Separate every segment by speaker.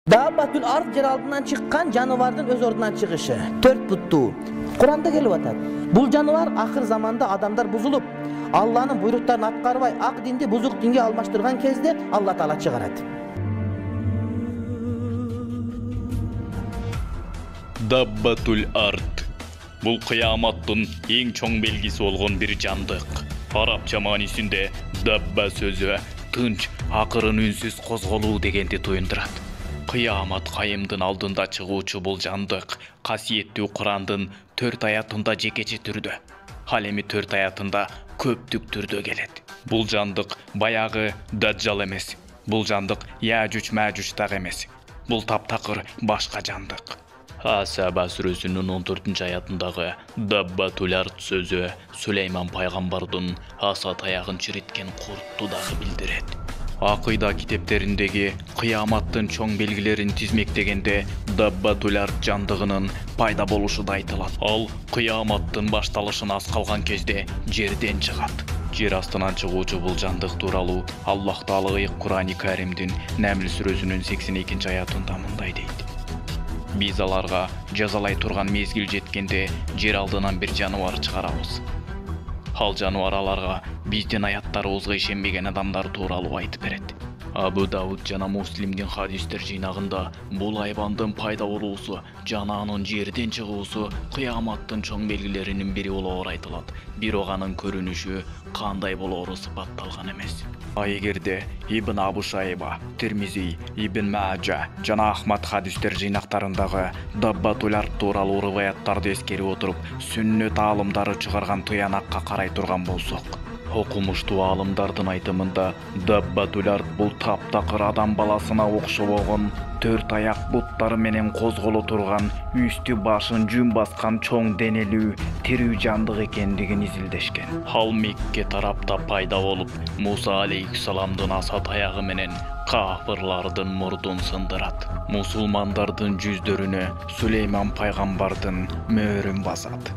Speaker 1: Dabbatül ard жер алдынан чыккан жаныбардын өз ордунан чыгышы. 4 буттуу. Куранда келип атат. Бул жаныбар акыр заманда адамдар бузулуп, Алланын буйруктарын аткарбай ак динди бузук динге алмаштырган кезде Алла Таала чыгарат.
Speaker 2: Dabbatül ard. Бул кыяматтын эң чоң белгиси болгон бир жандык. Арабча маанисинде dabba сөзү тынч, акырын үнсүз козголуу дегенди туюндурат. Кыямат кайымдын алдында чыгуучу бул жандык касиеттүү Курандын 4 аятында жекече түрдө, ал эми 4 аятында көптүк түрдө келет. Бул жандык баягы Даджал эмес. Бул жандык Яжуч Мажуч так эмес. Бул таптакыр башка жандык. Асаба сүрөсүнүн 14 аятындагы Dabbatül ard сөзү Сүлейман пайгамбардын аса таягын чириткен куртту дагы билдирет. Акыйда китептериндеги кыяматтын чоң белгилерин тизмектегенде Dabbatül ard жандыгынын пайда болушу да айтылат. Ал кыяматтын башталышына аз калган кезде жерден чыгат. Жер астынан чыгуучу бул жандык тууралуу Аллах Таала Кур'ани Каримдин Намл сүрөсүнүн 82 аятында мындай дейт. Биз аларга жазалай турган мезгил жеткенде жер алдынан бир жаныбар чыгарабыз. Ал жаныбар аларга биздин аяттарыбызга ишенбеген адамдар тууралуу айтып берет. Абу Дауд жана Муслимдин хадистер жыйнагында бул айбандын пайда болуусу жана анын жерден чыгуусу кыяматтын чоң белгилеринин бири болоору айтылат. Бирок анын көрүнүшү кандай болоору сыпатталган эмес. Эгерде Ибн Абу Шайба, Тирмизи, Ибн Маджа жана Ахмад хадистер жыйнактарындагы Dabbatül ard тууралуу риваяттарды эскерип отуруп, сүннөт аалымдары чыгарган тыянакка карай турган болсок, окумуштуу аалымдардын айтымында Dabbatül ard бул таптакыр адам баласына окшобогон 4 аяк буттары менен козголо турган, үстү башын жүн баскан чоң денелүү тирүү жандык экендигин изилдешкен. Ал Мекке тарапта пайда болуп, Муса алейхиссаламдын аса таягы менен кафырлардын мурдун сындырат. Мусулмандардын жүздөрүнө Сүлейман пайгамбардын мөөрүн басат.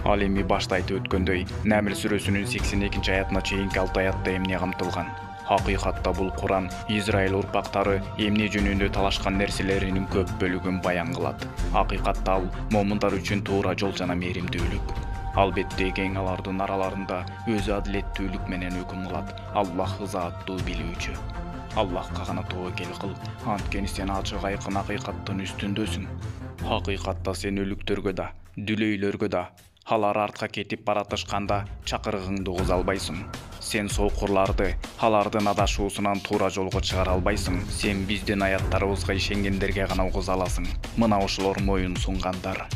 Speaker 2: Ал эми башта айтып өткөндөй, Намл сүрөсүнүн 82 аятына чейинки 6 аятта эмне камтылган? Hakikatta bul Kur'an, İsrail urpактары эмне жөнүндө талашкан нерселеринин көп бөлүгүн баян кылат. Hakikatta ал момундар үчүн туура жол жана мээримдүүлүк. Албетте эң алардын араларында өзү адилеттүүлүк менен өкүм кылат. Аллах заттуу билүүчү. Аллахка гана тобокел кыл, анткени сен ачык айкын hakikattын үстүндөсүң. Hakikatta сен өлүктөргө да, дүлөйлөргө да, алар артка кетип баратышканда чакырыгыңды угуза албайсың. Сен сокурларды алардын адашуусунан туура жолго чыгара албайсың. Сен биздин аяттарыбызга ишенгендерге гана угуза аласың. Мына ушулар моюн сунгандар.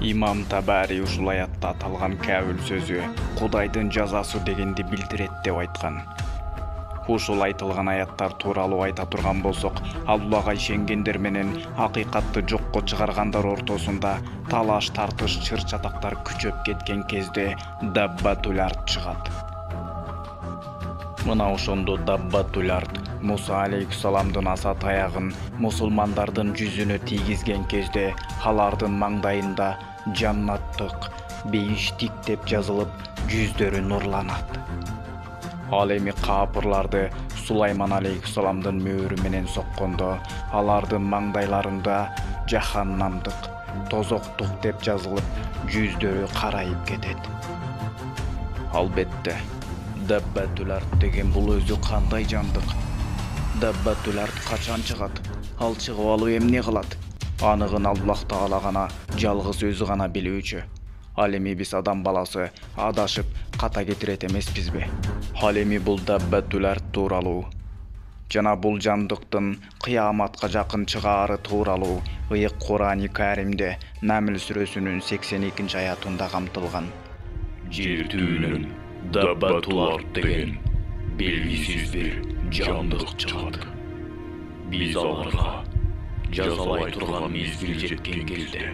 Speaker 2: Имам Табари ушул аятта аталган кабыл сөзү Кудайдын жазасы дегенди билдирет деп айткан. Ушул айтылган аяттар тууралуу айта турган болсок, Аллага ишенгендер менен hakikatты жокко чыгаргандар ортосунда талаш тартыш чыр-чатактар күчөп кеткен кезде Dabbatül ard чыгат. Мына ошондо Dabbatül ard Муса алейхиссаламдын аса таягын мусулмандардын жүзүнө тийгизген кезде алардын маңдайында жаннаттык, бейиштик деп жазылып, жүздөрү нурланат. Ал эми капырларды Сулайман алейхиссаламдын мөөрү менен соккондо алардын маңдайларында жаханнамдык, тозоктук деп жазылып, жүздөрү карайып кетет. Албетте Dabbatül ard деген бул өзү кандай жандык? Dabbatül ard качан чыгат? Ал чыгып алып эмне кылат? Аныгын Аллах Таала гана, жалгыз өзү гана билүүчү. Ал эми биз адам баласы адашып ката кетирет эмеспизби? Ал эми бул Dabbatül ard тууралуу жана бул жандыктын кыяматка жакын чыгаары тууралуу ыйык Кур'ани Каримде Намл сүрөсүнүн 82 аятында камтылган.
Speaker 3: Жер түбүнөн Dabbatül ard деген белгисиз бир жандык чыгат. Биз аларга жазалай турган мезгил жеткен кезде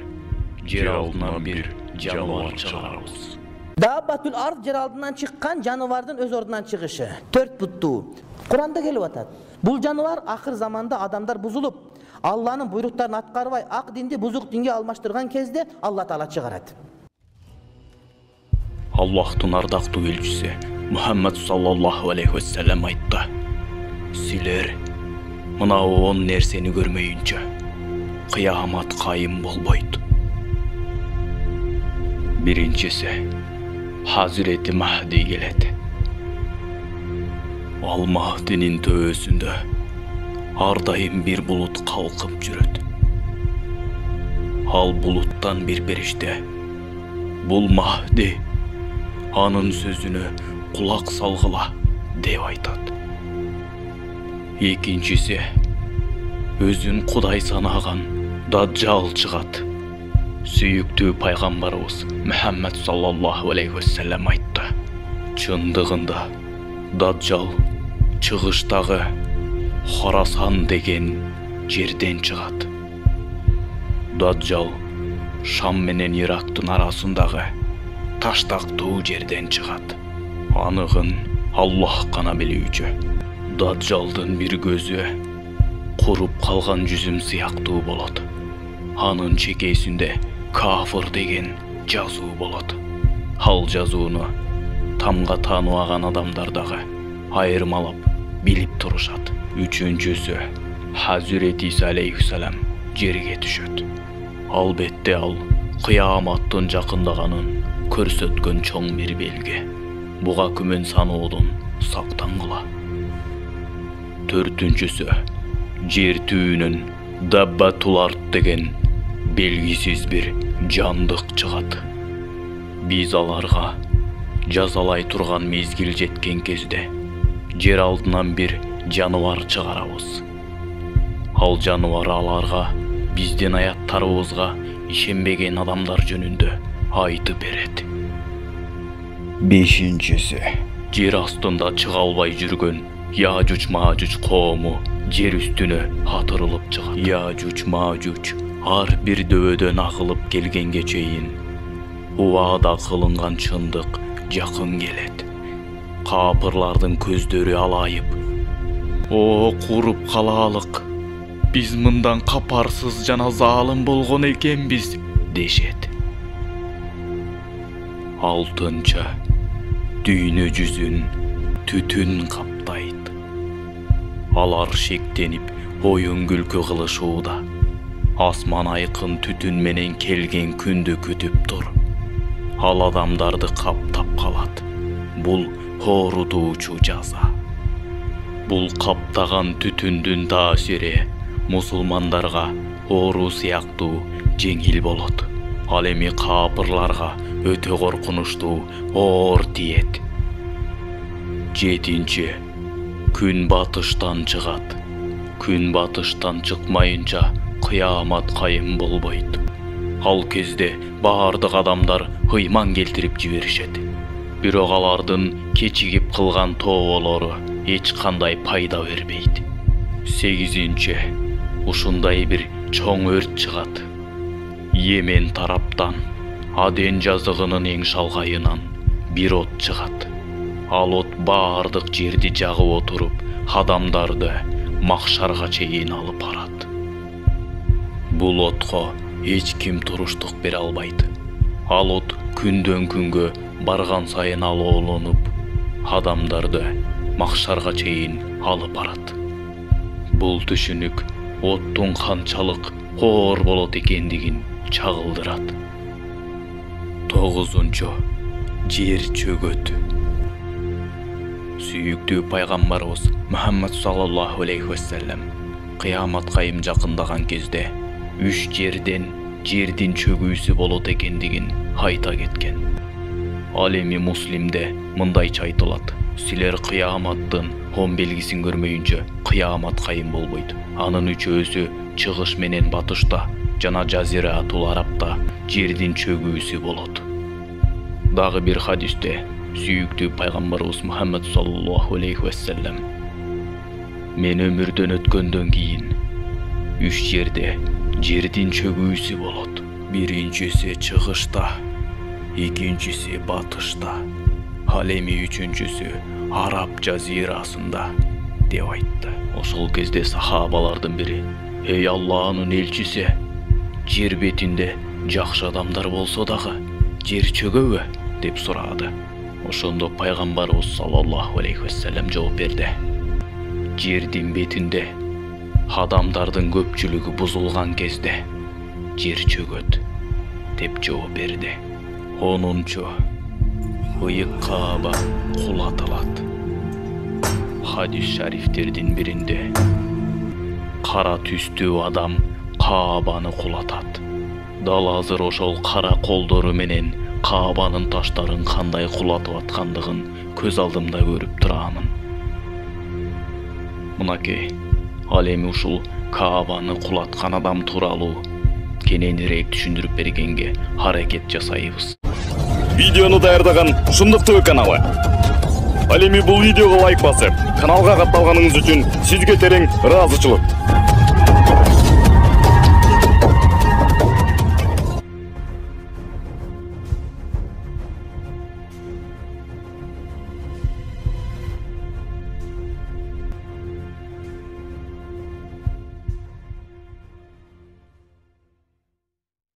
Speaker 3: жер алдынан бир жаныбар чыгарабыз.
Speaker 1: Dabbatül ard жер алдынан чыккан жаныбардын өз ордунан чыгышы. 4 буттуу. Куранда келип атат. Бул жаныбар акыр заманда адамдар бузулуп, Алланын буйруктарын аткарбай ак динди бузук динге алмаштырган кезде Алла Таала чыгарат.
Speaker 2: Аллахтын ардактуу элчиси Мухаммад саллаллаху алейхи ва саллям айтты. Силер мына 10 нерсени көрмөйүнчө кыямат кайым болбойт. Биринчиси, Hazreti Mahdi келет. Ал Махдинин төбөсүндө ар дайым бир булут калкып жүрөт. Ал булуттан бир периште бул Махди анын сөзүнө кулак салгыла деп айтат. Экинчиси, өзүн Кудай санаган Даджал чыгат. Сүйүктүү пайгамбарыбыз Мухаммад саллаллаху алейхи вассалам айтты. Чындыгында Даджал чыгыштагы Хорасан деген жерден чыгат. Даджал Шам менен Ирактын арасындагы таштактуу жерден чыгат. Аныгын Аллах гана билүүчү. Даджалдын бир көзү куруп калган жүзүм сыяктуу болот. Анын чекесинде кафыр деген жазуу болот. Ал жазууну тамга тааныбаган адамдар дагы айырмалап билип турушат. Үчүнчүсү, Hazreti İsa алейхиссалам жерге түшөт. Албетте ал кыяматтын жакындаганын көрсөткөн чоң бир белги. Буга күмөн саноодон сактангыла. Төртүнчүсү, жер түйүнүн Dabbatul Ard деген белгисиз бир жандык чыгат. Биз аларга жазалай турган мезгил жеткен кезде жер алдынан бир жаныбар чыгарабыз. Ал жаныбар аларга биздин аяттарыбызга ишенбеген адамдар жөнүндө айтып берет. Бешинчиси, жер астында чыга албай жүргөн Яжуч Мажуч коому жер үстүнө атырылып чыгат. Яжуч Мажуч ар бир дөбөдөн агылып келгенге чейин убада кылынган чындык жакын келет. Капырлардын көздөрү алайып, "О, куруп калалык. Биз мындан капарсыз жана залым болгон экенбиз" дешет. Алтынчы, дүйнө жүзүн түтүн каптайт. Алар шектенип, оюн күлкү кылышууда. Асман айкын түтүн менен келген күндү күтүп тур. Ал адамдарды каптап калат. Бул оорутуучу жаза. Бул каптаган түтүндүн таасири мусулмандарга оору сыяктуу жеңил болот. Ал эми капырларга өтө коркунучтуу оор тиет. Жетинчи, күн батыштан чыгат. Күн батыштан чыкмайынча кыямат кайым болбойт. Ал кезде баардык адамдар ыйман келтирип жиберишет. Бирок алардын кечигип кылган тооболору эч кандай пайда бербейт. Сегизинчи, ушундай бир чоң өрт чыгат. Йемен тараптан, Аден жазыгынын эң шалгайынан бир от чыгат. Ал от баардык жерди жагып отуруп, адамдарды махшарга чейин алып барат. Бул отко эч ким туруштук бере албайт. Ал от күндөн күнгө барган сайын алоолонуп, адамдарды махшарга чейин алып барат. Бул түшүнүк оттун канчалык оор болот экендигин чагылдырат. Тогузунчу, жер чөгөт. Сүйүктүү пайгамбарыбыз Мухаммад саллаллаху алейхи вассалам кыямат кайым жакындаган кезде 3 жердин чөгүүсү болот экендигин айта кеткен. Ал эми Муслимде мындайча айтылат: силер кыяматтын 10 белгисин көрмөйүнчө кыямат кайым болбойт. Анын үчөөсү чыгыш менен батышта жана Жазиратул Арабта жердин чөгүүсү болот. Дагы бир хадисте сүйүктүү пайгамбарыбыз Мухаммад саллаллаху алейхи вассалам: мен өмүрдөн өткөндөн кийин 3 жерде жердин чөгүүсү болот. Биринчиси чыгышта, экинчиси батышта, ал эми үчүнчүсү Араб жазирасында деп айтты. Ошол кезде сахабалардын бири: эй Алланын элчиси, жер бетинде жакшы адамдар болсо дагы жер чөгөбү деп сурады. Ошондо пайгамбарыбыз саллаллаху алейхи вассалам жооп берди: жердин бетинде адамдардын көпчүлүгү бузулган кезде жер чөгөт деп жооп берди. 10-чу ыйык Кааба кулатылат. Хадис шарифтердин биринде кара түстүү адам Каабаны кулатат. Дал азыр ошол кара колдору менен Каабанын таштарын кандай кулатып аткандыгын көз алдымда көрүп турамын. Мынакей, ал эми ушул Каабаны кулаткан адам тууралуу кененирээк түшүндүрүп бергенге аракет жасайбыз.
Speaker 4: Видеону даярдаган Шындык ТВ каналы. Ал эми бул видеого лайк басып, каналга катталганыңыз үчүн сизге терең ыраазычылык.